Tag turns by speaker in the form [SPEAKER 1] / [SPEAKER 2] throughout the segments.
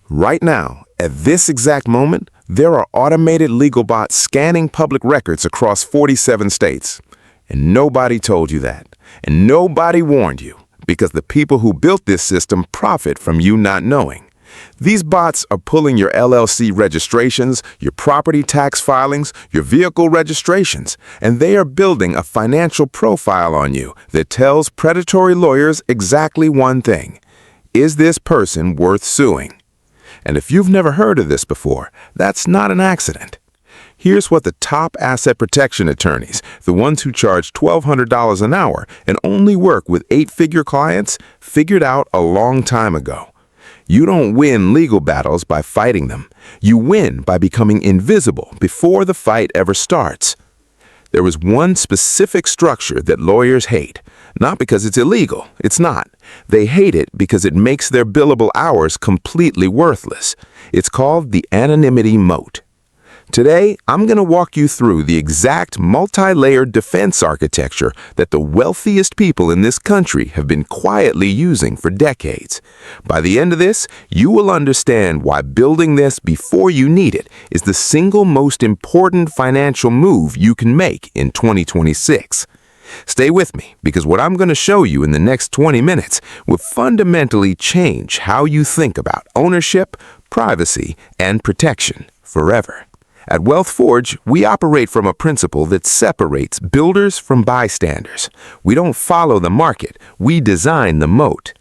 [SPEAKER 1] Right now, at this exact moment, there are automated legal bots scanning public records across 47 states. And nobody told you that. And nobody warned you, because the people who built this system profit from you not knowing. These bots are pulling your LLC registrations, your property tax filings, your vehicle registrations, and they are building a financial profile on you that tells predatory lawyers exactly one thing: is this person worth suing? And if you've never heard of this before, that's not an accident. Here's what the top asset protection attorneys, the ones who charge $1,200 an hour and only work with 8-figure clients, figured out a long time ago. You don't win legal battles by fighting them. You win by becoming invisible before the fight ever starts. There is one specific structure that lawyers hate, not because it's illegal. It's not. They hate it because it makes their billable hours completely worthless. It's called the Anonymity Moat. Today, I'm going to walk you through the exact multi-layered defense architecture that the wealthiest people in this country have been quietly using for decades. By the end of this, you will understand why building this before you need it is the single most important financial move you can make in 2026. Stay with me, because what I'm going to show you in the next 20 minutes will fundamentally change how you think about ownership, privacy, and protection forever. At WealthForge, we operate from a principle that separates builders from bystanders. We don't follow the market, we design the moat.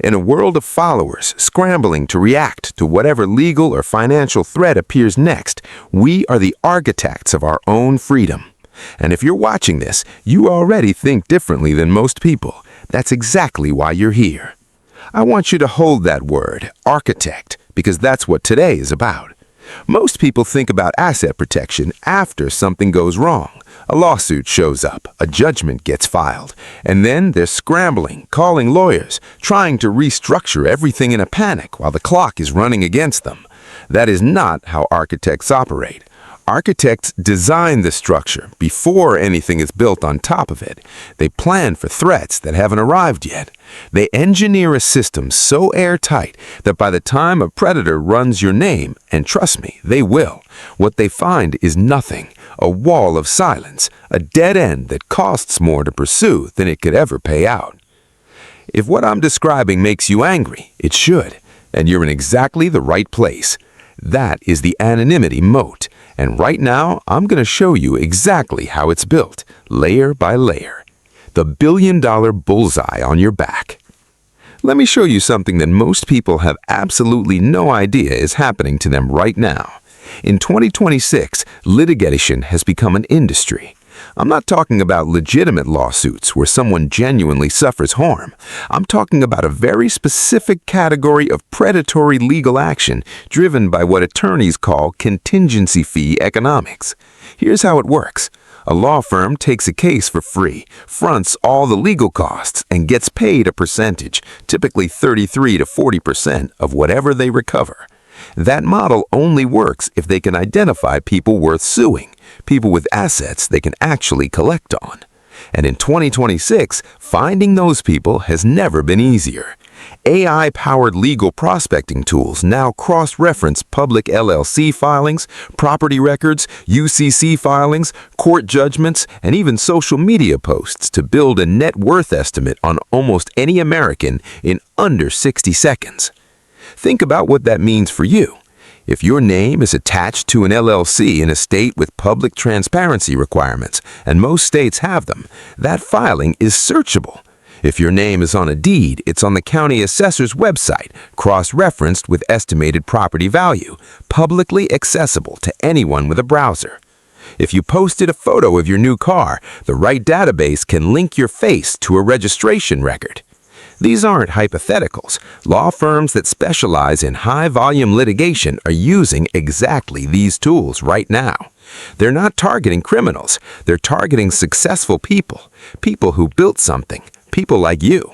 [SPEAKER 1] In a world of followers scrambling to react to whatever legal or financial threat appears next, we are the architects of our own freedom. And if you're watching this, you already think differently than most people. That's exactly why you're here. I want you to hold that word, architect, because that's what today is about. Most people think about asset protection after something goes wrong. A lawsuit shows up, a judgment gets filed, and then they're scrambling, calling lawyers, trying to restructure everything in a panic while the clock is running against them. That is not how architects operate. Architects design the structure before anything is built on top of it. They plan for threats that haven't arrived yet. They engineer a system so airtight that by the time a predator runs your name, and trust me, they will, what they find is nothing, a wall of silence, a dead end that costs more to pursue than it could ever pay out. If what I'm describing makes you angry, it should, and you're in exactly the right place. That is the Anonymity Moat. And right now, I'm going to show you exactly how it's built, layer by layer. The billion-dollar bullseye on your back. Let me show you something that most people have absolutely no idea is happening to them right now. In 2026, litigation has become an industry. I'm not talking about legitimate lawsuits where someone genuinely suffers harm. I'm talking about a very specific category of predatory legal action driven by what attorneys call contingency fee economics. Here's how it works. A law firm takes a case for free, fronts all the legal costs, and gets paid a percentage, typically 33 to 40% of whatever they recover. That model only works if they can identify people worth suing, people with assets they can actually collect on. And in 2026, finding those people has never been easier. AI-powered legal prospecting tools now cross-reference public LLC filings, property records, UCC filings, court judgments, and even social media posts to build a net worth estimate on almost any American in under 60 seconds. Think about what that means for you. If your name is attached to an LLC in a state with public transparency requirements, and most states have them, that filing is searchable. If your name is on a deed, it's on the county assessor's website, cross-referenced with estimated property value, publicly accessible to anyone with a browser. If you posted a photo of your new car, the right database can link your face to a registration record. These aren't hypotheticals. Law firms that specialize in high-volume litigation are using exactly these tools right now. They're not targeting criminals. They're targeting successful people, people who built something, people like you.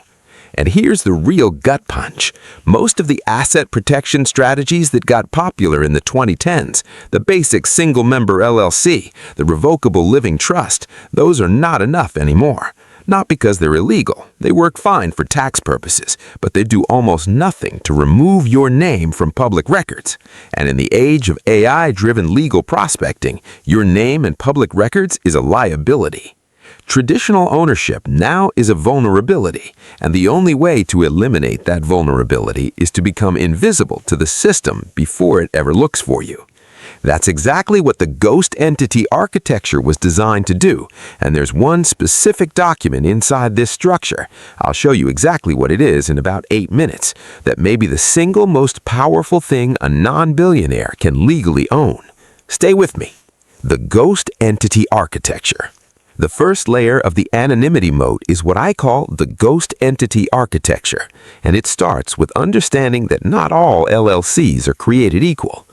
[SPEAKER 1] And here's the real gut punch. Most of the asset protection strategies that got popular in the 2010s, the basic single-member LLC, the revocable living trust, those are not enough anymore.
[SPEAKER 2] Not because they're illegal. They work fine for tax purposes, but they do almost nothing to remove your name from public records. And in the age of AI-driven legal prospecting, your name in public records is a liability. Traditional ownership now is a vulnerability, and the only way to eliminate that vulnerability is to become invisible to the system before it ever looks for you. That's exactly what the ghost entity architecture was designed to do, and there's one specific document inside this structure, I'll show you exactly what it is in about 8 minutes, that may be the single most powerful thing a non-billionaire can legally own. Stay with me. The ghost entity architecture. The first layer of the anonymity moat is what I call the ghost entity architecture, and it starts with understanding that not all LLCs are created equal.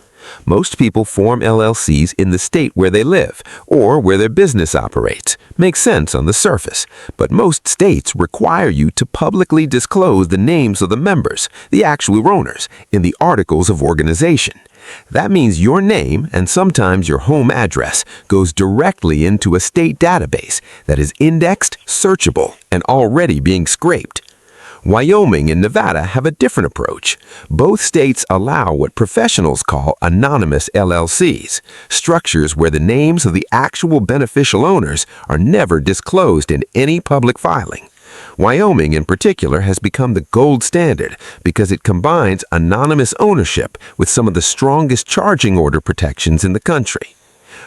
[SPEAKER 2] Most people form LLCs in the state where they live or where their business operates. Makes sense on the surface, but most states require you to publicly disclose the names of the members, the actual owners, in the articles of organization. That means your name, and sometimes your home address, goes directly into a state database that is indexed, searchable, and already being scraped. Wyoming and Nevada have a different approach. Both states allow what professionals call anonymous LLCs, structures where the names of the actual beneficial owners are never disclosed in any public filing. Wyoming, in particular, has become the gold standard because it combines anonymous ownership with some of the strongest charging order protections in the country.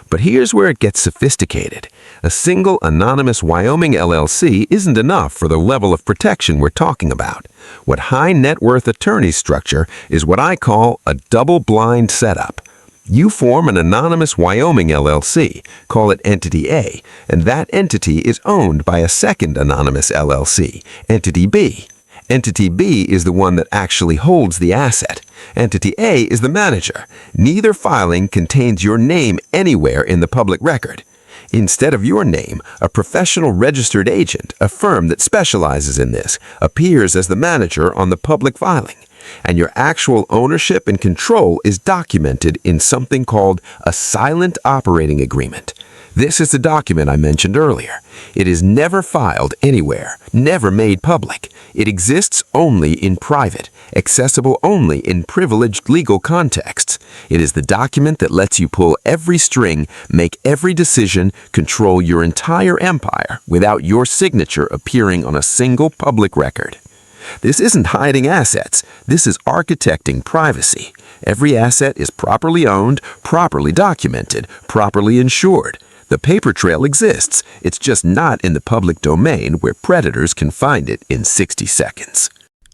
[SPEAKER 2] But here's where it gets sophisticated. A single anonymous Wyoming LLC isn't enough for the level of protection we're talking about. What high net worth attorneys structure is what I call a double-blind setup. You form an anonymous Wyoming LLC, call it Entity A, and that entity is owned by a second anonymous LLC, Entity B. Entity B is the one that actually holds the asset. Entity A is the manager. Neither filing contains your name anywhere in the public record. Instead of your name, a professional registered agent, a firm that specializes in this, appears as the manager on the public filing. And your actual ownership and control is documented in something called a silent operating agreement. This is the document I mentioned earlier. It is never filed anywhere, never made public. It exists only in private, accessible only in privileged legal contexts. It is the document that lets you pull every string, make every decision, control your entire empire without your signature appearing on a single public record. This isn't hiding assets. This is architecting privacy. Every asset is properly owned, properly documented, properly insured. The paper trail exists. It's just not in the public domain where predators can find it in 60 seconds.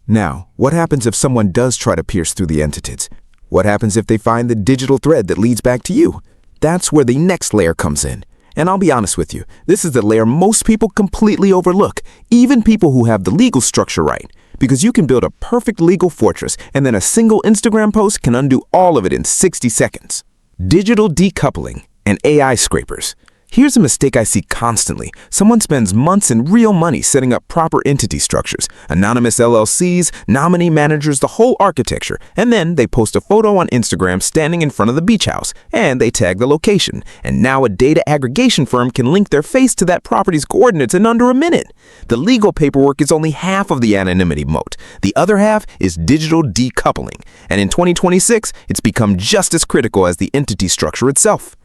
[SPEAKER 1] Now, what happens if someone does try to pierce through the entities? What happens if they find the digital thread that leads back to you? That's where the next layer comes in. And I'll be honest with you, this is the layer most people completely overlook, even people who have the legal structure right. Because you can build a perfect legal fortress, and then a single Instagram post can undo all of it in 60 seconds. Digital decoupling and AI scrapers. Here's a mistake I see constantly. Someone spends months and real money setting up proper entity structures, anonymous LLCs, nominee managers, the whole architecture, and then they post a photo on Instagram standing in front of the beach house, and they tag the location. And now a data aggregation firm can link their face to that property's coordinates in under a minute. The legal paperwork is only half of the anonymity moat. The other half is digital decoupling. And in 2026, it's become just as critical as the entity structure itself.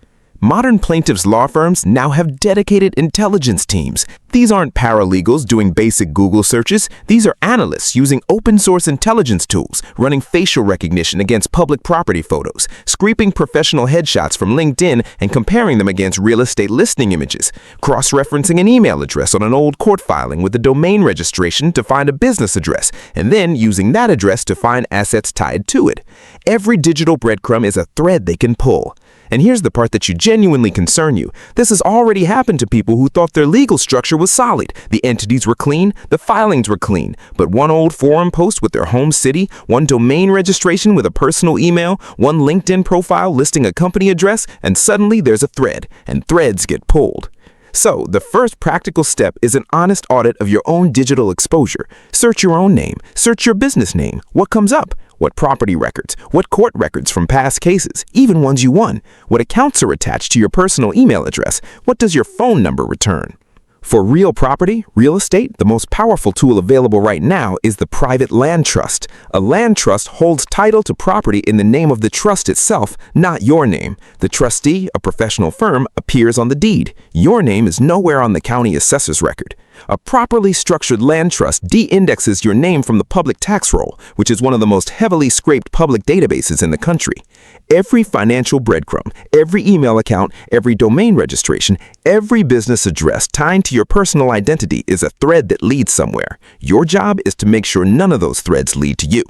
[SPEAKER 1] Modern plaintiffs' law firms now have dedicated intelligence teams. These aren't paralegals doing basic Google searches. These are analysts using open-source intelligence tools, running facial recognition against public property photos, scraping professional headshots from LinkedIn and comparing them against real estate listing images, cross-referencing an email address on an old court filing with a domain registration to find a business address, and then using that address to find assets tied to it. Every digital breadcrumb is a thread they can pull. And here's the part that should genuinely concern you. This has already happened to people who thought their legal structure was solid. The entities were clean, the filings were clean, but one old forum post with their home city, one domain registration with a personal email, one LinkedIn profile listing a company address, and suddenly there's a thread, and threads get pulled. So, the first practical step is an honest audit of your own digital exposure. Search your own name. Search your business name. What comes up? What property records? What court records from past cases, even ones you won? What accounts are attached to your personal email address? What does your phone number return?
[SPEAKER 2] For real property, real estate, the most powerful tool available right now is the private land trust. A land trust holds title to property in the name of the trust itself, not your name. The trustee, a professional firm, appears on the deed. Your name is nowhere on the county assessor's record. A properly structured land trust de-indexes your name from the public tax roll, which is one of the most heavily scraped public databases in the country. Every financial breadcrumb, every email account, every domain registration, every business address tied to your personal identity is a thread that leads somewhere. Your job is to make sure none of those threads lead to you.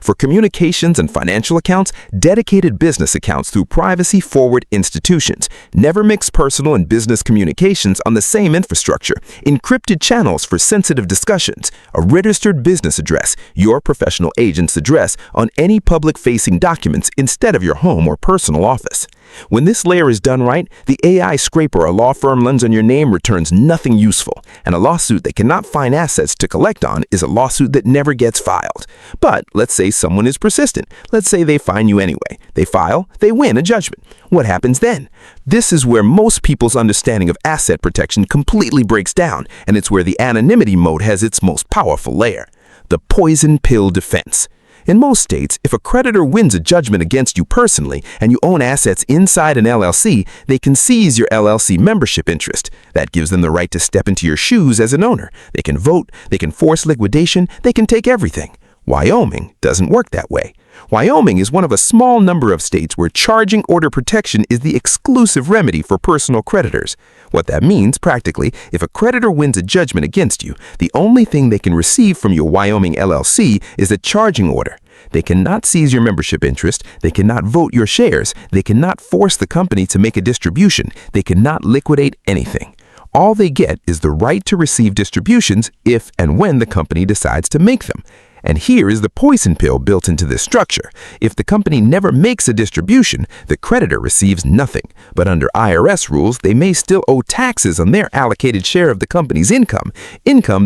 [SPEAKER 2] For communications and financial accounts, dedicated business accounts through privacy-forward institutions. Never mix personal and business communications on the same infrastructure. Encrypted channels for sensitive discussions. A registered business address, your professional agent's address, on any public-facing documents instead of your home or personal office. When this layer is done right, the AI scraper a law firm lends on your name returns nothing useful, and a lawsuit that cannot find assets to collect on is a lawsuit that never gets filed. But let's say someone is persistent. Let's say they fine you anyway. They file, they win a judgment. What happens then? This is where most people's understanding of asset protection completely breaks down, and it's where the anonymity moat has its most powerful layer: the poison pill defense. In most states, if a creditor wins a judgment against you personally and you own assets inside an LLC, they can seize your LLC membership interest. That gives them the right to step into your shoes as an owner. They can vote, they can force liquidation, they can take everything. Wyoming doesn't work that way. Wyoming is one of a small number of states where charging order protection is the exclusive remedy for personal creditors. What that means, practically, if a creditor wins a judgment against you, the only thing they can receive from your Wyoming LLC is a charging order. They cannot seize your membership interest, they cannot vote your shares, they cannot force the company to make a distribution, they cannot liquidate anything. All they get is the right to receive distributions if and when the company decides to make them. And here is the poison pill built into this structure. If the company never makes a distribution, the creditor receives nothing. But under IRS rules, they may still owe taxes on their allocated share of the company's income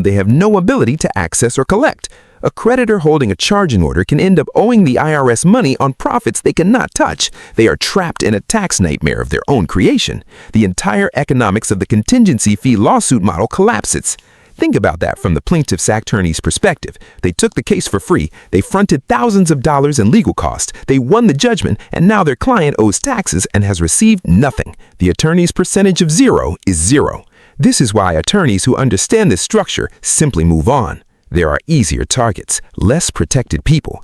[SPEAKER 2] they have no ability to access or collect. A creditor holding a charging order can end up owing the IRS money on profits they cannot touch. They are trapped in a tax nightmare of their own creation. The entire economics of the contingency fee lawsuit model collapses. Think about that from the plaintiff's attorney's perspective. They took the case for free, they fronted thousands of dollars in legal costs, they won the judgment, and now their client owes taxes and has received nothing. The attorney's percentage of zero is zero. This is why attorneys who understand this structure simply move on. There are easier targets, less protected people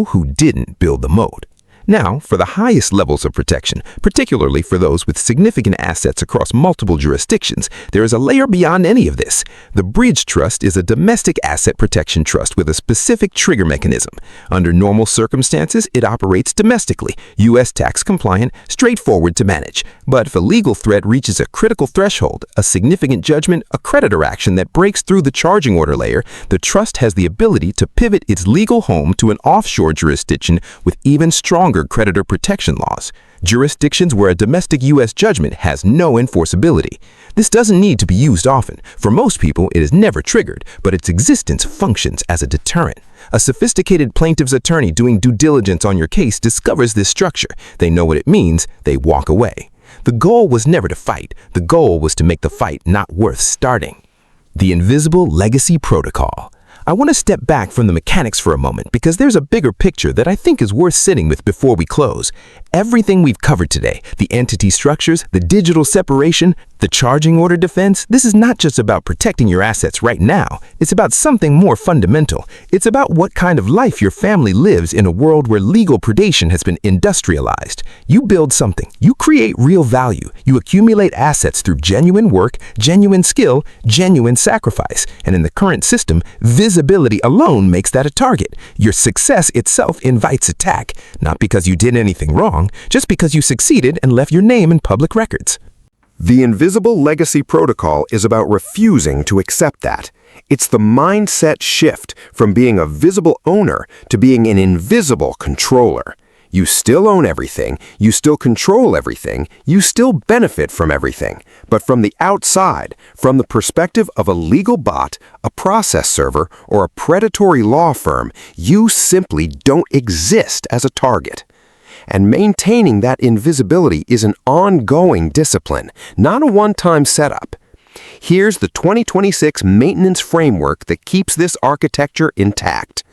[SPEAKER 2] who didn't build the moat. Now, for the highest levels of protection, particularly for those with significant assets across multiple jurisdictions, there is a layer beyond any of this. The bridge trust is a domestic asset protection trust with a specific trigger mechanism. Under normal circumstances, it operates domestically, U.S. tax compliant, straightforward to manage. But if a legal threat reaches a critical threshold, a significant judgment, a creditor action that breaks through the charging order layer, the trust has the ability to pivot its legal home to an offshore jurisdiction with even stronger creditor protection laws, jurisdictions where a domestic U.S. judgment has no enforceability. This doesn't need to be used often. For most people, it is never triggered, but its existence functions as a deterrent. A sophisticated plaintiff's attorney doing due diligence on your case discovers this structure. They know what it means, they walk away. The goal was never to fight. The goal was to make the fight not worth starting. The invisible legacy protocol. I want to step back from the mechanics for a moment because there's a bigger picture that I think is worth sitting with before we close. Everything we've covered today, the entity structures, the digital separation, the charging order defense, this is not just about protecting your assets right now. It's about something more fundamental. It's about what kind of life your family lives in a world where legal predation has been industrialized. You build something. You create real value. You accumulate assets through genuine work, genuine skill, genuine sacrifice. And in the current system, visibility alone makes that a target. Your success itself invites attack, not because you did anything wrong, just because you succeeded and left your name in public records.
[SPEAKER 1] The invisible legacy protocol is about refusing to accept that. It's the mindset shift from being a visible owner to being an invisible controller. You still own everything, you still control everything, you still benefit from everything. But from the outside, from the perspective of a legal bot, a process server, or a predatory law firm, you simply don't exist as a target. And maintaining that invisibility is an ongoing discipline, not a one-time setup.
[SPEAKER 3] Here's the 2026 maintenance framework that keeps this architecture intact.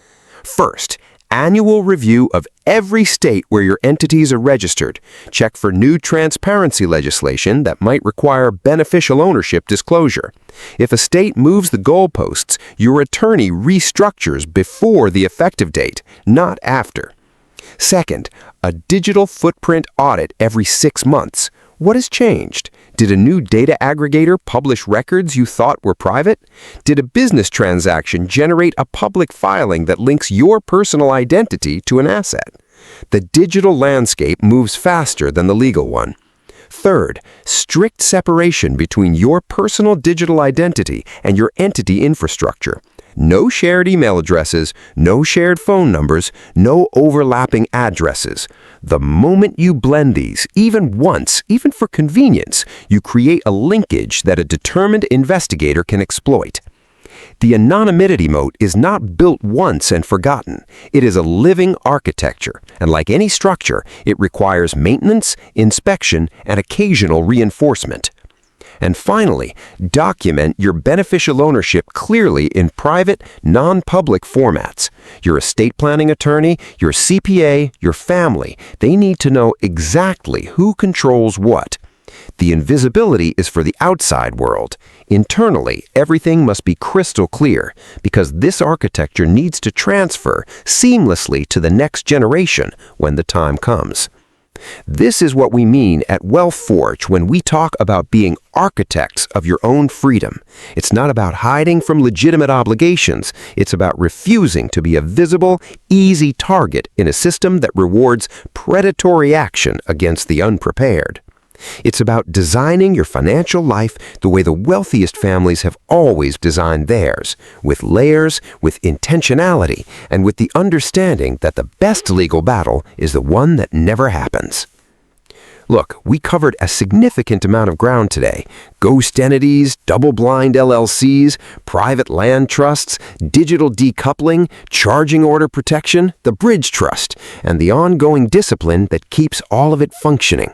[SPEAKER 3] First, annual review of every state where your entities are registered. Check for new transparency legislation that might require beneficial ownership disclosure. If a state moves the goalposts, your attorney restructures before the effective date, not after. Second, a digital footprint audit every 6 months. What has changed? Did a new data aggregator publish records you thought were private? Did a business transaction generate a public filing that links your personal identity to an asset? The digital landscape moves faster than the legal one. Third, strict separation between your personal digital identity and your entity infrastructure. No shared email addresses, no shared phone numbers, no overlapping addresses. The moment you blend these, even once, even for convenience, you create a linkage that a determined investigator can exploit. The anonymity moat is not built once and forgotten. It is a living architecture, and like any structure, it requires maintenance, inspection, and occasional reinforcement. And finally, document your beneficial ownership clearly in private, non-public formats. Your estate planning attorney, your CPA, your family, they need to know exactly who controls what. The invisibility is for the outside world. Internally, everything must be crystal clear because this architecture needs to transfer seamlessly to the next generation when the time comes. This is what we mean at WealthForge when we talk about being architects of your own freedom. It's not about hiding from legitimate obligations. It's about refusing to be a visible, easy target in a system that rewards predatory action against the unprepared. It's about designing your financial life the way the wealthiest families have always designed theirs, with layers, with intentionality, and with the understanding that the best legal battle is the one that never happens. Look, we covered a significant amount of ground today. Ghost entities, double-blind LLCs, private land trusts, digital decoupling, charging order protection, the bridge trust, and the ongoing discipline that keeps all of it functioning.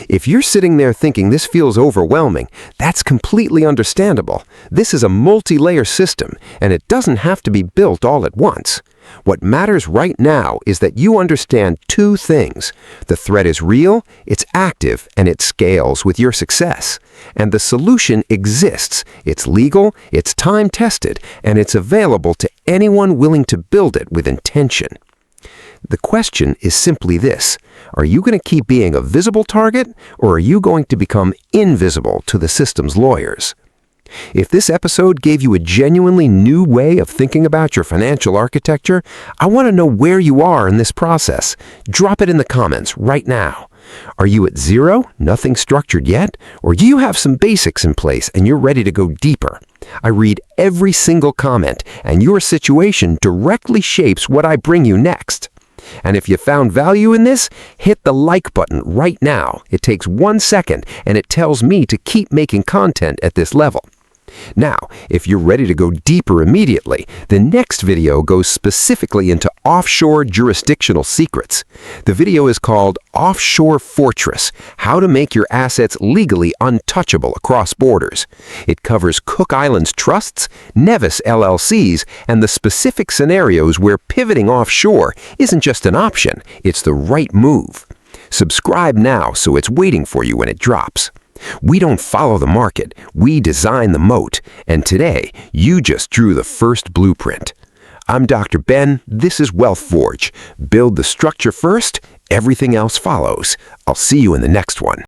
[SPEAKER 3] If you're sitting there thinking this feels overwhelming, that's completely understandable. This is a multi-layer system, and it doesn't have to be built all at once. What matters right now is that you understand 2 things. The threat is real, it's active, and it scales with your success. And the solution exists. It's legal, it's time-tested, and it's available to anyone willing to build it with intention. The question is simply this: are you going to keep being a visible target, or are you going to become invisible to the system's lawyers? If this episode gave you a genuinely new way of thinking about your financial architecture, I want to know where you are in this process. Drop it in the comments right now. Are you at 0, nothing structured yet? Or do you have some basics in place and you're ready to go deeper? I read every single comment, and your situation directly shapes what I bring you next. And if you found value in this, hit the like button right now. It takes 1 second, and it tells me to keep making content at this level. Now, if you're ready to go deeper immediately, the next video goes specifically into offshore jurisdictional secrets. The video is called Offshore Fortress: How to Make Your Assets Legally Untouchable Across Borders. It covers Cook Islands trusts, Nevis LLCs, and the specific scenarios where pivoting offshore isn't just an option, it's the right move. Subscribe now so it's waiting for you when it drops. We don't follow the market, we design the moat, and today you just drew the first blueprint. I'm Dr. Ben, this is WealthForge. Build the structure first, everything else follows. I'll see you in the next one.